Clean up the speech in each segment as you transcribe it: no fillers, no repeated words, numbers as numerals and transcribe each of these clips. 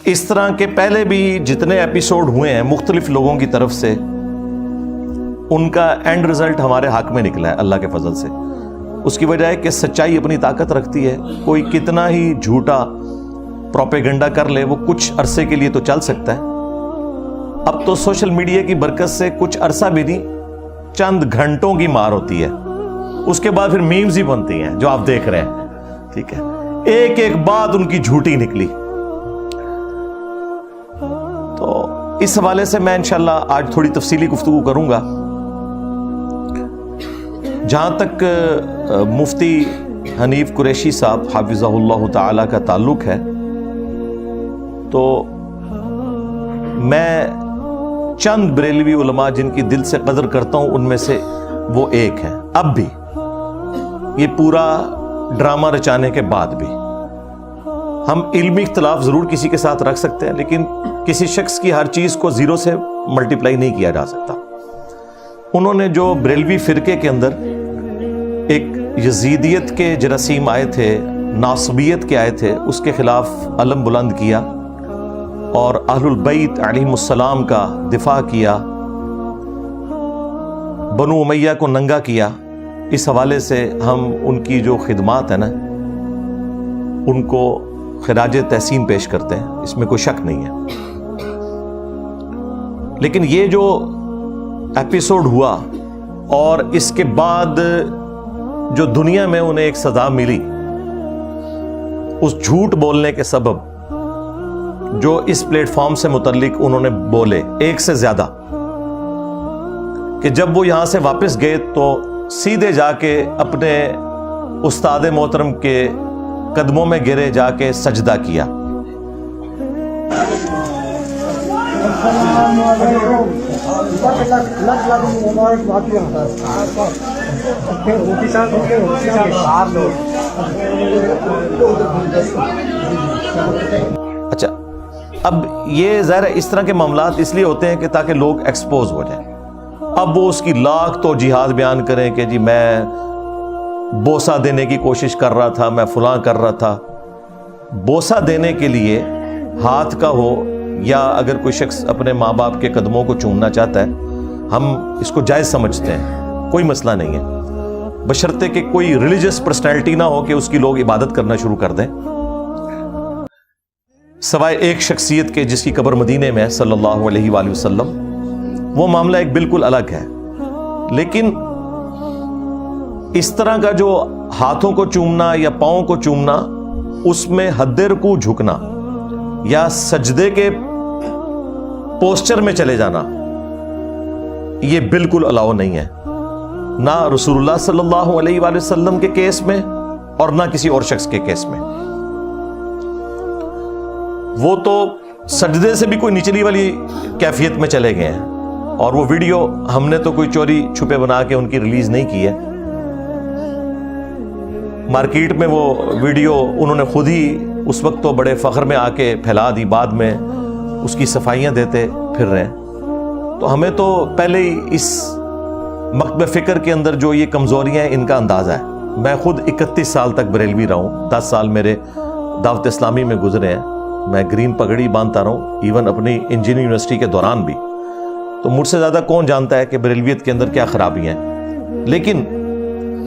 اس طرح کے پہلے بھی جتنے ایپیسوڈ ہوئے ہیں مختلف لوگوں کی طرف سے، ان کا اینڈ رزلٹ ہمارے حق میں نکلا ہے اللہ کے فضل سے۔ اس کی وجہ ہے کہ سچائی اپنی طاقت رکھتی ہے، کوئی کتنا ہی جھوٹا پروپیگنڈا کر لے وہ کچھ عرصے کے لیے تو چل سکتا ہے۔ اب تو سوشل میڈیا کی برکت سے کچھ عرصہ بھی نہیں، چند گھنٹوں کی مار ہوتی ہے، اس کے بعد پھر میمز ہی بنتی ہیں جو آپ دیکھ رہے ہیں، ٹھیک ہے، ایک ایک بات ان کی جھوٹی نکلی۔ تو اس حوالے سے میں انشاءاللہ آج تھوڑی تفصیلی گفتگو کروں گا۔ جہاں تک مفتی حنیف قریشی صاحب حافظہ اللہ تعالی کا تعلق ہے، تو میں چند بریلوی علماء جن کی دل سے قدر کرتا ہوں ان میں سے وہ ایک ہیں، اب بھی یہ پورا ڈرامہ رچانے کے بعد بھی۔ ہم علمی اختلاف ضرور کسی کے ساتھ رکھ سکتے ہیں، لیکن کسی شخص کی ہر چیز کو زیرو سے ملٹیپلائی نہیں کیا جا سکتا۔ انہوں نے جو بریلوی فرقے کے اندر ایک یزیدیت کے جراثیم آئے تھے، ناصبیت کے آئے تھے، اس کے خلاف علم بلند کیا اور اہل البیت علیہم السلام کا دفاع کیا، بنو امیہ کو ننگا کیا، اس حوالے سے ہم ان کی جو خدمات ہیں نا ان کو خراج تحسین پیش کرتے ہیں، اس میں کوئی شک نہیں ہے۔ لیکن یہ جو ایپیسوڈ ہوا اور اس کے بعد جو دنیا میں انہیں ایک سزا ملی اس جھوٹ بولنے کے سبب، جو اس پلیٹ فارم سے متعلق انہوں نے بولے ایک سے زیادہ، کہ جب وہ یہاں سے واپس گئے تو سیدھے جا کے اپنے استاد محترم کے قدموں میں گرے، جا کے سجدہ کیا۔ اچھا، اب یہ ظاہر ہے اس طرح کے معاملات اس لیے ہوتے ہیں کہ تاکہ لوگ ایکسپوز ہو جائیں۔ اب وہ اس کی لاکھ تو جہاد بیان کریں کہ جی میں بوسہ دینے کی کوشش کر رہا تھا، میں فلاں کر رہا تھا۔ بوسہ دینے کے لیے ہاتھ کا ہو یا اگر کوئی شخص اپنے ماں باپ کے قدموں کو چومنا چاہتا ہے، ہم اس کو جائز سمجھتے ہیں، کوئی مسئلہ نہیں ہے، بشرطے کہ کوئی ریلیجس پرسنالٹی نہ ہو کہ اس کی لوگ عبادت کرنا شروع کر دیں، سوائے ایک شخصیت کے جس کی قبر مدینے میں ہے صلی اللہ علیہ وآلہ وسلم، وہ معاملہ ایک بالکل الگ ہے۔ لیکن اس طرح کا جو ہاتھوں کو چومنا یا پاؤں کو چومنا، اس میں حد رکوع جھکنا یا سجدے کے پوسچر میں چلے جانا، یہ بالکل الاؤ نہیں ہے، نہ رسول اللہ صلی اللہ علیہ وآلہ وسلم کے کیس میں اور نہ کسی اور شخص کے کیس میں۔ وہ تو سجدے سے بھی کوئی نچلی والی کیفیت میں چلے گئے ہیں، اور وہ ویڈیو ہم نے تو کوئی چوری چھپے بنا کے ان کی ریلیز نہیں کی ہے، مارکیٹ میں وہ ویڈیو انہوں نے خود ہی اس وقت تو بڑے فخر میں آ کے پھیلا دی، بعد میں اس کی صفائیاں دیتے پھر رہے ہیں۔ تو ہمیں تو پہلے ہی اس مکتب فکر کے اندر جو یہ کمزوریاں ہیں ان کا اندازہ ہے۔ میں خود 31 سال تک بریلوی رہا ہوں، 10 سال میرے دعوت اسلامی میں گزرے ہیں، میں گرین پگڑی باندھتا رہا ہوں، ایون اپنی انجینئرنگ یونیورسٹی کے دوران بھی۔ تو مجھ سے زیادہ کون جانتا ہے کہ بریلویت کے اندر کیا خرابیاں ہیں۔ لیکن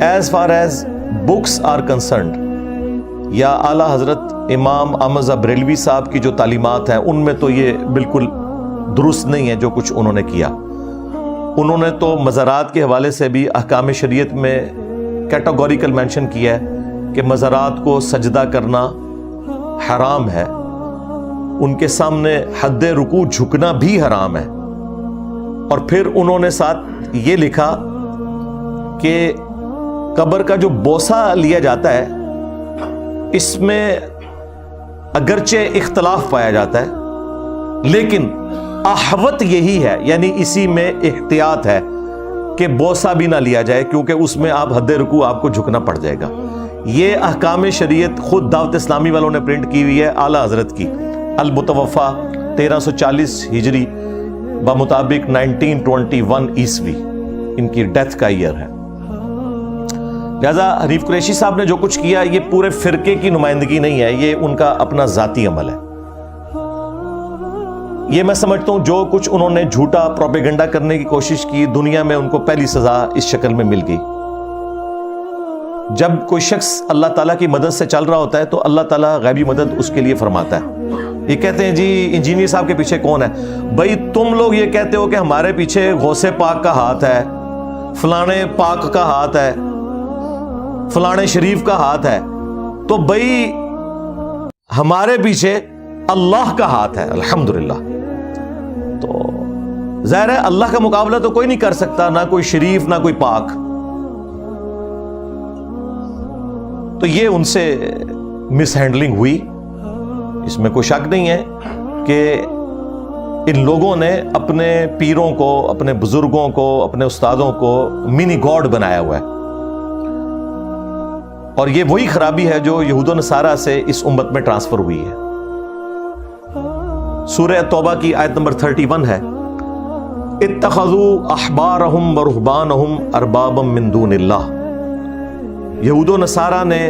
as far as books are concerned, یا اعلیٰ حضرت امام احمد رضا بریلوی صاحب کی جو تعلیمات ہیں ان میں تو یہ بالکل درست نہیں ہے جو کچھ انہوں نے کیا۔ انہوں نے تو مزارات کے حوالے سے بھی احکام شریعت میں کیٹاگوریکل مینشن کیا ہے کہ مزارات کو سجدہ کرنا حرام ہے، ان کے سامنے حد رکوع جھکنا بھی حرام ہے۔ اور پھر انہوں نے ساتھ یہ لکھا کہ قبر کا جو بوسہ لیا جاتا ہے اس میں اگرچہ اختلاف پایا جاتا ہے، لیکن احوط یہی ہے، یعنی اسی میں احتیاط ہے کہ بوسہ بھی نہ لیا جائے، کیونکہ اس میں آپ حد رکوع آپ کو جھکنا پڑ جائے گا۔ یہ احکام شریعت خود دعوت اسلامی والوں نے پرنٹ کی ہوئی ہے، اعلیٰ حضرت کی، المتوفہ 1340 ہجری بمطابق 1921 عیسوی ان کی ڈیتھ کا ایئر ہے۔ لہذا حنیف قریشی صاحب نے جو کچھ کیا یہ پورے فرقے کی نمائندگی نہیں ہے، یہ ان کا اپنا ذاتی عمل ہے۔ یہ میں سمجھتا ہوں جو کچھ انہوں نے جھوٹا پروپیگنڈا کرنے کی کوشش کی، دنیا میں ان کو پہلی سزا اس شکل میں مل گئی۔ جب کوئی شخص اللہ تعالیٰ کی مدد سے چل رہا ہوتا ہے تو اللہ تعالیٰ غیبی مدد اس کے لیے فرماتا ہے۔ یہ کہتے ہیں جی انجینئر صاحب کے پیچھے کون ہے؟ بھائی تم لوگ یہ کہتے ہو کہ ہمارے پیچھے غوث پاک کا ہاتھ ہے، فلانے پاک کا ہاتھ ہے، فلانے شریف کا ہاتھ ہے، تو بھائی ہمارے پیچھے اللہ کا ہاتھ ہے الحمدللہ۔ تو ظاہر ہے اللہ کا مقابلہ تو کوئی نہیں کر سکتا، نہ کوئی شریف نہ کوئی پاک۔ تو یہ ان سے مس ہینڈلنگ ہوئی، اس میں کوئی شک نہیں ہے کہ ان لوگوں نے اپنے پیروں کو، اپنے بزرگوں کو، اپنے استادوں کو منی گاڈ بنایا ہوا ہے، اور یہ وہی خرابی ہے جو یہود و نصارہ سے اس امت میں ٹرانسفر ہوئی ہے۔ سورہ توبہ کی آیت نمبر 31 ہے، اتخذوا احبارهم ورهبانهم اربابا من دون اللہ۔ یہود و نصارہ نے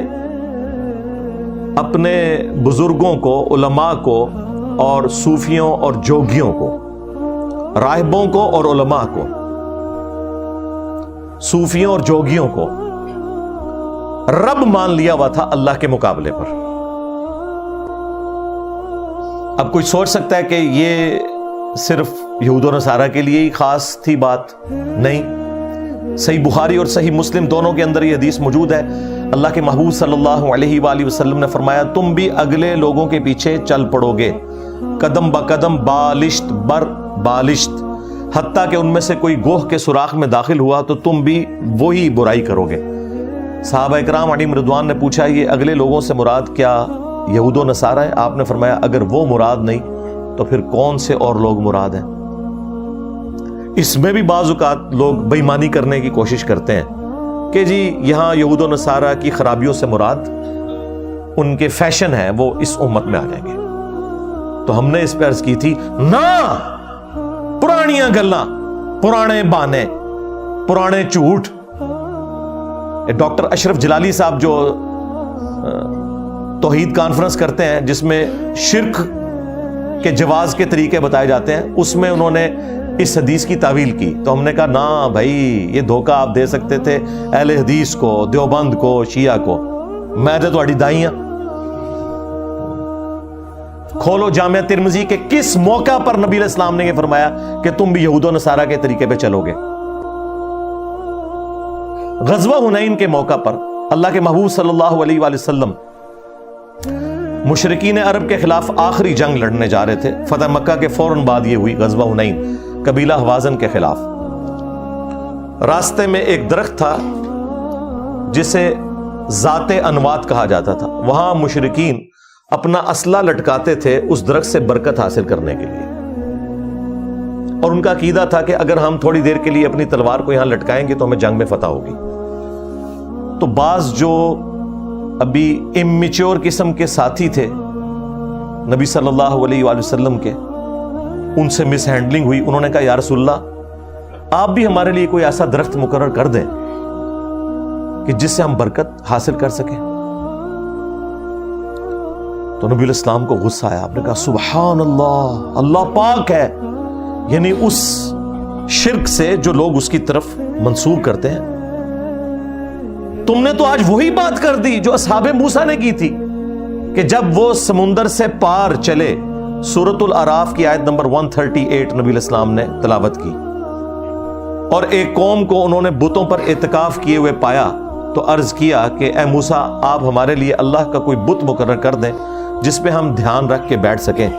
اپنے بزرگوں کو، علماء کو اور صوفیوں اور جوگیوں کو، راہبوں کو اور علماء کو، صوفیوں اور جوگیوں کو رب مان لیا ہوا تھا اللہ کے مقابلے پر۔ اب کوئی سوچ سکتا ہے کہ یہ صرف یہود و نصارہ کے لیے ہی خاص تھی بات، نہیں۔ صحیح بخاری اور صحیح مسلم دونوں کے اندر یہ حدیث موجود ہے۔ اللہ کے محبوب صلی اللہ علیہ وآلہ وسلم نے فرمایا تم بھی اگلے لوگوں کے پیچھے چل پڑو گے، قدم بقدم، بالشت بر بالشت، حتیٰ کہ ان میں سے کوئی گوہ کے سوراخ میں داخل ہوا تو تم بھی وہی برائی کرو گے۔ صحابہ اکرام علیہم رضوان نے پوچھا یہ اگلے لوگوں سے مراد کیا یہود و نصارہ ہے؟ آپ نے فرمایا اگر وہ مراد نہیں تو پھر کون سے اور لوگ مراد ہیں؟ اس میں بھی بعض اوقات لوگ بے ایمانی کرنے کی کوشش کرتے ہیں کہ جی یہاں یہود و نصارہ کی خرابیوں سے مراد ان کے فیشن ہے، وہ اس امت میں آ جائیں گے۔ تو ہم نے اس پہ عرض کی تھی نہ، پرانیاں گلاں، پرانے بانے، پرانے جھوٹ۔ ڈاکٹر اشرف جلالی صاحب جو توحید کانفرنس کرتے ہیں جس میں شرک کے جواز کے طریقے بتائے جاتے ہیں، اس میں انہوں نے اس حدیث کی تعویل کی۔ تو ہم نے کہا نا بھائی یہ دھوکہ آپ دے سکتے تھے اہل حدیث کو، دیوبند کو، شیعہ کو، میں تو تہاڈی دائیاں۔ کھولو جامعہ ترمذی کے کس موقع پر نبی علیہ السلام نے یہ فرمایا کہ تم بھی یہود و نصارہ کے طریقے پہ چلو گے؟ غزوہ حنین کے موقع پر اللہ کے محبوب صلی اللہ علیہ وآلہ وسلم مشرکین عرب کے خلاف آخری جنگ لڑنے جا رہے تھے۔ فتح مکہ کے فوراً بعد یہ ہوئی غزوہ حنین، قبیلہ حوازن کے خلاف۔ راستے میں ایک درخت تھا جسے ذات انوات کہا جاتا تھا، وہاں مشرکین اپنا اسلحہ لٹکاتے تھے اس درخت سے برکت حاصل کرنے کے لیے، اور ان کا عقیدہ تھا کہ اگر ہم تھوڑی دیر کے لیے اپنی تلوار کو یہاں لٹکائیں گے تو ہمیں جنگ میں فتح ہوگی۔ تو بعض جو ابھی امیچور قسم کے ساتھی تھے نبی صلی اللہ علیہ وآلہ وسلم کے، ان سے مس ہینڈلنگ ہوئی۔ انہوں نے کہا یا رسول اللہ آپ بھی ہمارے لیے کوئی ایسا درخت مقرر کر دیں کہ جس سے ہم برکت حاصل کر سکیں۔ تو نبی علیہ السلام کو غصہ آیا، آپ نے کہا سبحان اللہ، اللہ پاک ہے، یعنی اس شرک سے جو لوگ اس کی طرف منسوب کرتے ہیں۔ تم نے تو آج وہی بات کر دی جو اصحاب موسیٰ نے کی تھی کہ جب وہ سمندر سے پار چلے۔ سورۃ الاعراف کی آیت نمبر 138 نبی علیہ السلام نے تلاوت کی، اور ایک قوم کو انہوں نے بتوں پر اعتکاف کیے ہوئے پایا تو عرض کیا کہ اے موسیٰ آپ ہمارے لیے اللہ کا کوئی بت مقرر کر دیں جس پہ ہم دھیان رکھ کے بیٹھ سکیں۔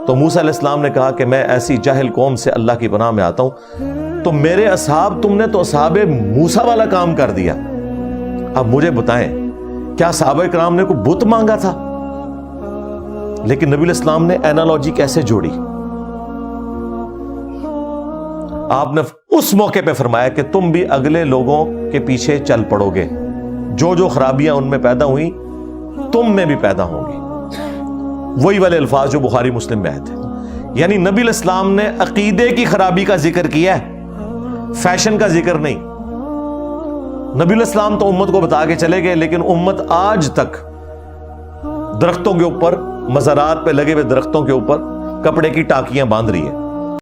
تو موسیٰ علیہ السلام نے کہا کہ میں ایسی جاہل قوم سے اللہ کی پناہ میں آتا ہوں۔ تو میرے اصحاب، تم نے تو اصحاب موسیٰ والا کام کر دیا۔ اب مجھے بتائیں کیا صحابہ کرام نے کوئی بت مانگا تھا؟ لیکن نبی علیہ السلام نے اینالوجی کیسے جوڑی؟ آپ نے اس موقع پہ فرمایا کہ تم بھی اگلے لوگوں کے پیچھے چل پڑو گے، جو جو خرابیاں ان میں پیدا ہوئیں تم میں بھی پیدا ہوں گی۔ وہی والے الفاظ جو بخاری مسلم میں آئے تھے۔ یعنی نبی علیہ السلام نے عقیدے کی خرابی کا ذکر کیا ہے، فیشن کا ذکر نہیں۔ نبی علیہ السلام تو امت کو بتا کے چلے گئے، لیکن امت آج تک درختوں کے اوپر، مزارات پہ لگے ہوئے درختوں کے اوپر کپڑے کی ٹاکیاں باندھ رہی ہے.